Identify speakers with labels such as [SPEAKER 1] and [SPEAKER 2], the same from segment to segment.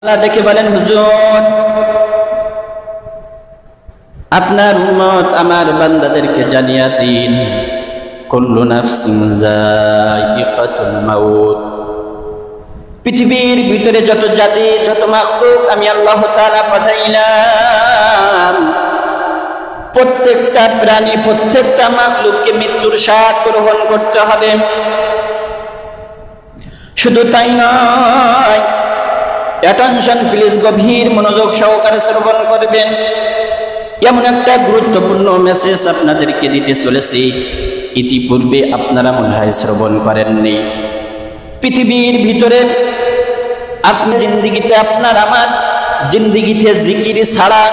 [SPEAKER 1] আল্লাহ ডেকে বলেন, হুজুর আপনার উম্মত আমার বান্দাদেরকে জানিয়ে দিন, কুল্লু নাফসিন যায়িকাতুল মাউত। পৃথিবীর ভিতরে যত জাতি যত মাখলুক আমি আল্লাহ তাআলা পাঠাইলাম, প্রত্যেকটা প্রাণী প্রত্যেকটা মাখলুককে মৃত্যুর স্বাদ গ্রহণ করতে হবে। শুধু তাই নয়, অ্যাটেনশন প্লিজ, গভীর মনোযোগ সহকারে শ্রবণ করবেন। এমন একটা গুরুত্বপূর্ণ মেসেজ আপনাদেরকে দিতে চলেছি, ইতিপূর্বে আপনারা মনে হয় শ্রবণ করেননি। পৃথিবীর ভিতরে আপনার জিন্দিগিতে, আপনার আমার জিন্দিগিতে জিকির ছাড়া,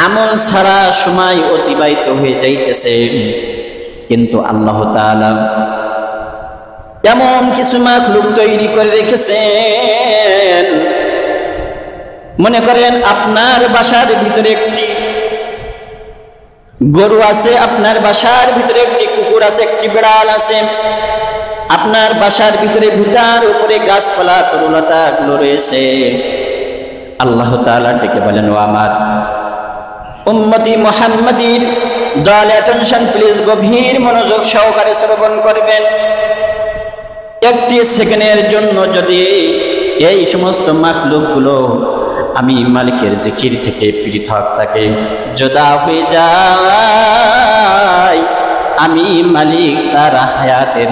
[SPEAKER 1] আমল ছাড়া সময় অতিবাহিত হয়ে যাইতেছে। কিন্তু আল্লাহ তাআলা এমন কিছু মাখলুক তৈরি করে রেখেছেন, মনে করেন আপনার বাসার ভিতরে একটি গরু আছে, আপনার বাসার ভিতরে একটি কুকুর আছে, একটি বিড়াল আছে, আপনার বাসার ভিতরে ভিটার উপরে গাছপালা তরুলতা গুলো রয়েছে। আল্লাহ তাআলা ডেকে বলেন, ও আমার উম্মতি মুহাম্মাদীর দল, অ্যাটেনশন প্লিজ, গভীর মনোযোগ সহকারে শ্রবণ করবেন। একটি সেকেন্ডের জন্য যদি এই সমস্ত মাখলুকগুলো আমি মালিকের জিকির থেকে পৃথক থাকে, জুদা হয়ে যায়, আমি মালিক তার হায়াতের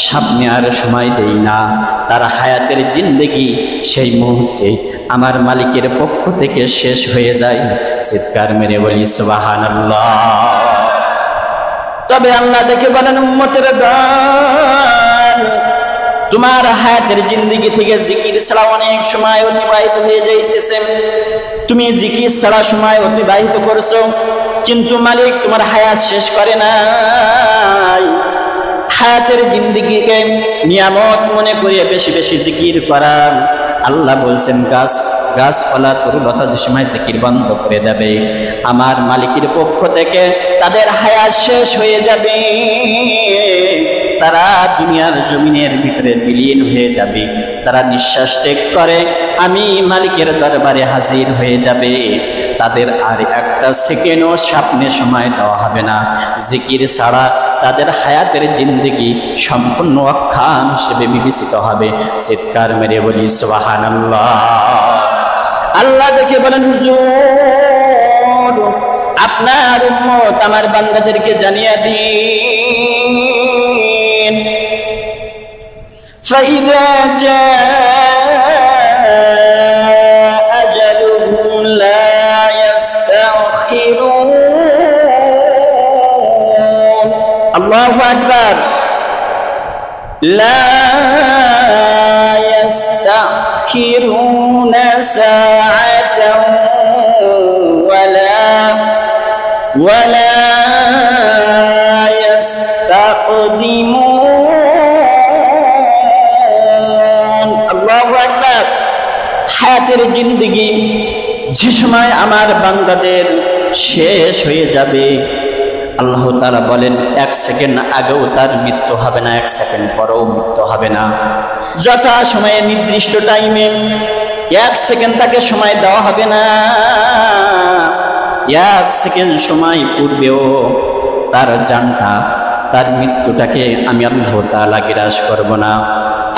[SPEAKER 1] সামনে আর সময় দেই না। তার হায়াতের জিন্দেগি সেই মুহূর্তে আমার মালিকের পক্ষ থেকে শেষ হয়ে যায়। চিৎকার মেরে বলি সুবহানাল্লাহ। তবে আল্লাহ দেখে বলেন, উম্মতের দল, তোমার হায়াতের জিন্দেগি থেকে জিকির ছাড়া অনেক সময় অতিবাহিত হয়ে যাইতেছে। তুমি জিকির ছাড়া সময় অতিবাহিত করছো, কিন্তু মালিক তোমার হায়াত শেষ করে নাই। হায়াতের জিন্দেগিকে নিয়ামত মনে করে বেশি বেশি জিকির করা। আল্লাহ বলছেন, গাছপালা তরুলতা যে সময় জিকির বন্ধ করে দেবে, আমার মালিকের পক্ষ থেকে তাদের হায়াত শেষ হয়ে যাবে, তারা দুনিয়ার জমিনের ভিতরে বিলীন হয়ে যাবে, তারা নিঃশ্বাস ত্যাগ করে আমি মালিকের দরবারে হাজির হয়ে যাবে। তাদের আর একটা সেকেন্ডও সামনে সময় দেওয়া হবে না। জিকির ছাড়া তাদের হায়াতের জিন্দেগি সম্পূর্ণ অক্ষাম হিসেবে বিবেচিত হবে। চিৎকার মেরে বলি সুবহানাল্লাহ। আল্লাহ দেখে বলেন, হুজুর আপনার উম্মত আমার বান্দাদেরকে জানিয়ে দিন, ফাইযা জাআ আজালুহুম লা ইস্তাখিরুন। আল্লাহু আকবার। লা ইস্তাখিরুনা সাআতান ওয়ালা ইস্তাকদিমুন। আল্লাহু আকবার। হায়াতের জিন্দেগি যে সময় আমার বান্দাদের শেষ হয়ে যাবে, আল্লাহ তাআলা বলেন এক সেকেন্ড আগেও তার মৃত্যু হবে না, এক সেকেন্ড পরেও মৃত্যু হবে না। যথা সময়ে নির্দিষ্ট টাইমে এক সেকেন্ড তাকে সময় দেওয়া হবে না, এক সেকেন্ড সময় পূর্বেও তার জানটা, তার মৃত্যুটাকে আমি আল্লাহ তাআলা গ্রাস করব না।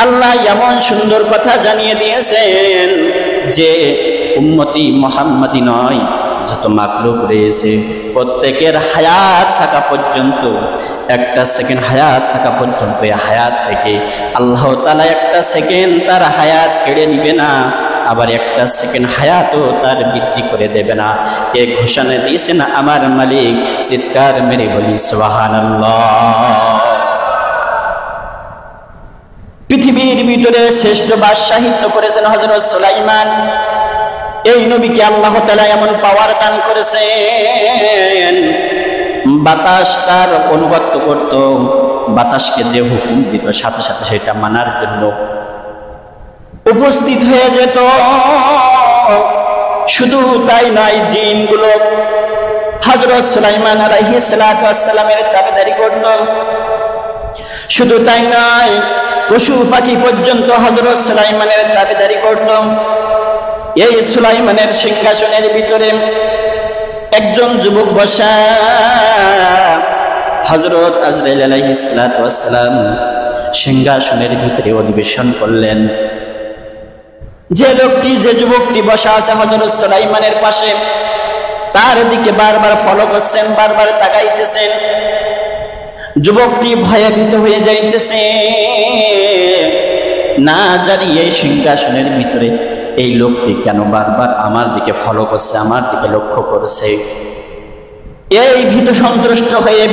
[SPEAKER 1] আল্লাহ এমন সুন্দর কথা জানিয়ে দিয়েছেন যে উম্মতি মুহাম্মাদি নয়, যত মাখলুক রয়েছে প্রত্যেকের হায়াত থাকা পর্যন্ত, একটা সেকেন্ড হায়াত থাকা পর্যন্ত, এই হায়াত থেকে আল্লাহ তাআলা একটা সেকেন্ড তার হায়াত কেড়ে নিবে না, আবার একটা সেকেন্ড হায়াতও তার বৃদ্ধি করে দেবে না। এই ঘোষণা দিয়েছেন আমার মালিক। চিৎকার মেরে বলি সুবহানাল্লাহ। পৃথিবীর ভিতরে শ্রেষ্ঠ বাদশাহিত্য করেছেন হযরত সুলাইমান। এই নবীকে আল্লাহ তাআলা এমন পাওয়ার দান করেছেন, বাতাস তার অনুগত করত, বাতাসকে যে হুকুম দিত সাথে সাথে সেটা মানার জন্য উপস্থিত হয়ে যেত। শুধু তাই নয়, জিনগুলো হযরত সুলাইমান আলাইহিস সালাতু ওয়াস সালামের তাবেদারি করত। শুধু তাই নয়, পশু পাখি পর্যন্ত হযরত সুলাইমানের দাবিদারি করত। এই সুলাইমানের সিংহাসনের ভিতরে একজন যুবক বসা। হযরত আজরাইল আলাইহিস সালাতু ওয়াস সালাম সিংহাসনের ভিতরে অধিবেশন করলেন। যে লোকটি, যে যুবকটি বসা আছে হযরত সুলাইমানের পাশে, তার দিকে বারবার ফলো করছেন, বারবার তাকাইতেছেন। যুবকটি ভয়ভীত হয়ে যাইতেছে, না জানি এই সিংহাসনের ভিতরে এই লোকটি কেন বারবার আমার দিকে ফলো করছে, আমার দিকে লক্ষ্য করছে। এই ভীত সন্ত্রস্ত হয়ে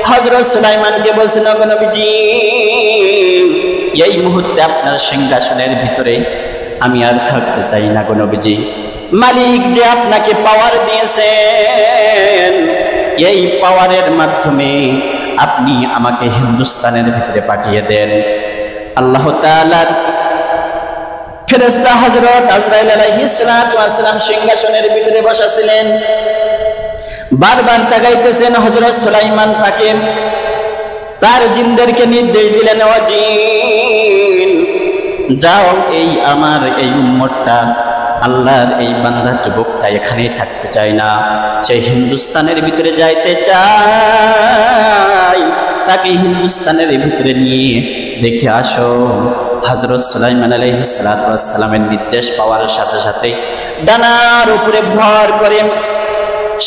[SPEAKER 1] হযরত সুলাইমানকে বলছেন, ওগো নবীজি, এই মুহূর্তে আপনার সিংহাসনের ভিতরে আমি আর থাকতে চাই না গো নবীজি। মালিক যে আপনাকে পাওয়ার দিয়েছেন, এই পাওয়ারের মাধ্যমে আপনি আমাকে হিন্দুস্তানের ভিতরে পাঠিয়ে দেন। আল্লাহ তাআলার ফেরেশতা হযরত আজরাইল আলাইহিস সালাতু ওয়াস সালাম সিংহাসনের ভিতরে বসা ছিলেন। বারবার তাকাইতেছেন হযরত সুলাইমান তাকে। তার জিনদেরকে নির্দেশ দিলেন, ও জিন, যাও, এই আমার এই উম্মতটা, আল্লাহর এই বান্দা যুবকটা এখানেই থাকতে চায় না, সে হিন্দুস্তানের ভিতরে যাইতে চায়, তাকে হিন্দুস্তানের ভিতরে নিয়ে দেখে আসো। হযরত সুলাইমান আলাইহিস সালাতু ওয়াস সালামের নির্দেশ পাওয়ার সাথে সাথে ডানার উপরে ভর করে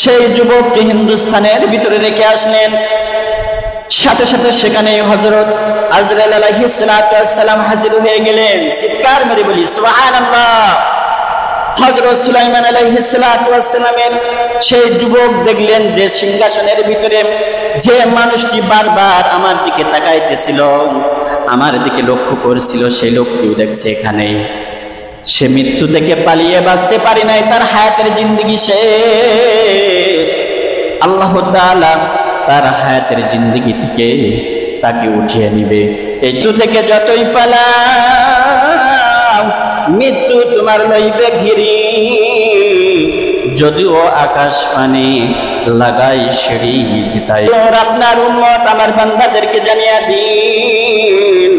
[SPEAKER 1] সেই যুবককে হিন্দুস্তানের ভিতরে রেখে আসলেন। সাথে সাথে সেখানে হযরত আজরাইল আলাইহিস সালাতু ওয়াস সালাম হাজির হয়ে গেলেন। চিৎকার মেরে বলি সুবহানাল্লাহ। হযরত সুলাইমান আলাইহিস সালাতু ওয়াস সালামের সেই যুবক দেখলেন যে সিংহাসনের ভিতরে যে মানুষটি বারবার আমার দিকে তাকাইতেছিল, আমার দিকে লক্ষ্য করছিল, সেই লোকটিও দেখছে এখানে। সে মৃত্যু থেকে পালিয়ে বাঁচতে পারে নাই, তার হায়াতের জিন্দেগি শেষ। আল্লাহ তাআলা তার হায়াতের জিন্দেগি থেকে তাকে উঠিয়ে নিবে। মৃত্যু থেকে যতই পালাও, মৃত্যু তোমার লইবে ঘিরি, যদিও আকাশ পানে লাগাই সিঁড়ি জিতাই। আপনার উম্মত আমার বান্দাদেরকে জানিয়ে দিন,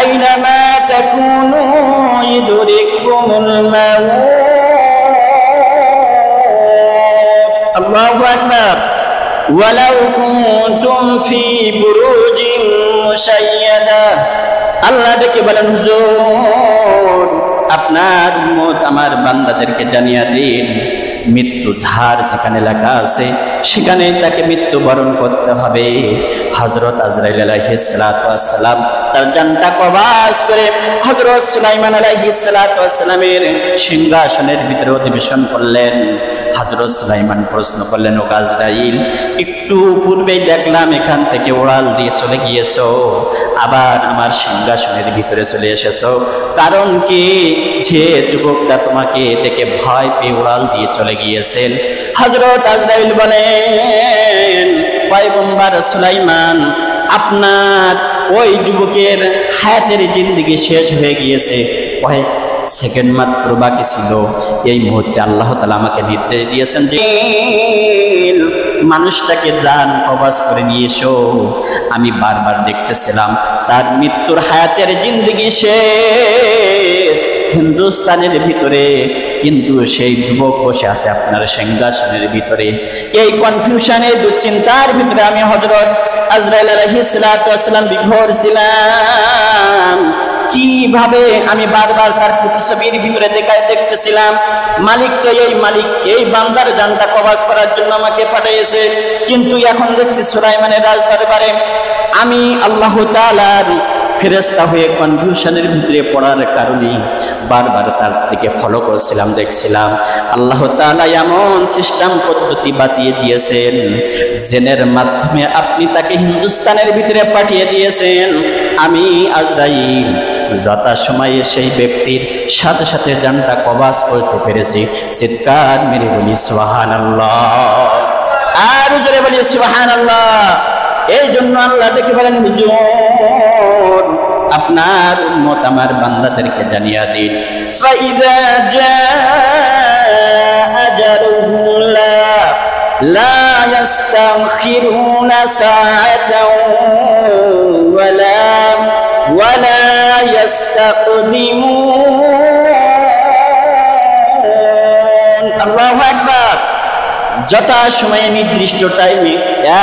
[SPEAKER 1] আইনামা তাকুনু ইদরিকুমুল মাউত। আল্লাহু আকবার। ওয়ালাউ কুনতুম ফি বুরুজিন মুশাইয়াদা। আল্লাহ ডেকে বলেন, হুজুর, আপনার উম্মত আমার বান্দাদেরকে জানিয়ে দিন, মৃত্যু ঝাড় যেখানে লেখা আছে সেখানে তাকে মৃত্যুবরণ করতে হবে। হযরত আজরাইল আলাইহিস সালাতু ওয়াস সালাম তার জানটা কবাজ করে হযরত সুলাইমান আলাইহিস সালাতু ওয়াস সালামের সিংহাসনের ভিতরে অধিবেশন করলেন। হযরত সুলাইমান প্রশ্ন করলেন, ও আজরাইল, একটু পূর্বেই দেখলাম এখান থেকে উড়াল দিয়ে চলে গিয়েছো, আবার আমার সিংহাসনের ভিতরে চলে এসেছো, কারণ কি? যে যুবকটা তোমাকে দেখে ভয় পেয়ে উড়াল দিয়ে চলে গিয়েছেন। হযরত আজরাইল বলেন, পয়গম্বর সুলাইমান, আপনার ওই যুবকের হায়াতের জিন্দেগি শেষ হয়ে গিয়েছে, কয়েক সেকেন্ড মাত্র বাকি ছিল। এই মুহূর্তে আল্লাহ তাআলা আমাকে নির্দেশ দিয়েছেন যে মানুষটাকে জান কবজ করে নিয়ে এসো। আমি বারবার দেখতেছিলাম তার মৃত্যুর হায়াতের জিন্দেগি শেষ হিন্দুস্তানের ভিতরে, কিন্তু সেই যুবক বসে আছে আপনার সিংহাসনের ভিতরে। এই কনফিউশনে, দুশ্চিন্তার ভিতরে আমি হযরত আজরাইল আলাইহিস সালাতু ওয়াস সালাম বিভোর ছিলাম। কিভাবে আমি বারবার তার প্রতিছবির ভিতরে দেখতেছিলাম, মালিক তো এই মালিক, এই বান্দার জানটা কবজ করার জন্য আমাকে পাঠিয়েছে, কিন্তু এখন দেখছি সুলাইমানের রাজদরবারে আমি আল্লাহ তাআলার ফেরেশতা হয়ে কনফিউশনের ভিতরে পড়ার কারণে বারবার তার দিকে ফলো করছিলাম, দেখছিলাম। আল্লাহ তাআলা এমন সিস্টেম পদ্ধতি বাতিয়ে দিয়েছেন, জেনের মাধ্যমে আপনি তাকে হিন্দুস্তানের ভিতরে পাঠিয়ে দিয়েছেন। আমি আজরাইল যথাসময়ে সেই ব্যক্তির সাথে সাথে জানটা কবজ করতে পেরেছি। চিৎকার মেরে বলি সুবহানাল্লাহ, আর জোরে বলি সুবহানাল্লাহ। এই জন্য আল্লাহ ডেকে বলেন, হুজুর, আপনার উম্মত আমার বান্দাদেরকে জানিয়ে দিন, ফাইযা জাআ আজালুহুম লা ইস্তাখিরুনা সাআতাও ওয়ালা ইস্তাকদিমুন। আল্লাহু আকবার। যথা সময়ে নির্দিষ্ট টাইমে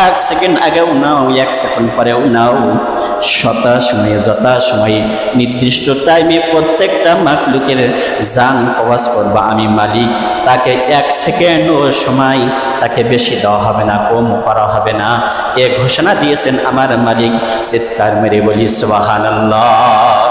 [SPEAKER 1] 1 সেকেন্ড আগেও নাও 1 সেকেন্ড পরেও নাও, যথা সময়ে নির্দিষ্ট টাইমে প্রত্যেকটা মাখলুকের জান কওয়াজ করবা আমি মালিক। তাকে 1 সেকেন্ডও সময় তাকে বেশি দেওয়া হবে না, কম করা হবে না, এ ঘোষণা দিয়েছেন আমার মালিক। চিৎকার মেরে বলি সুবহানাল্লাহ।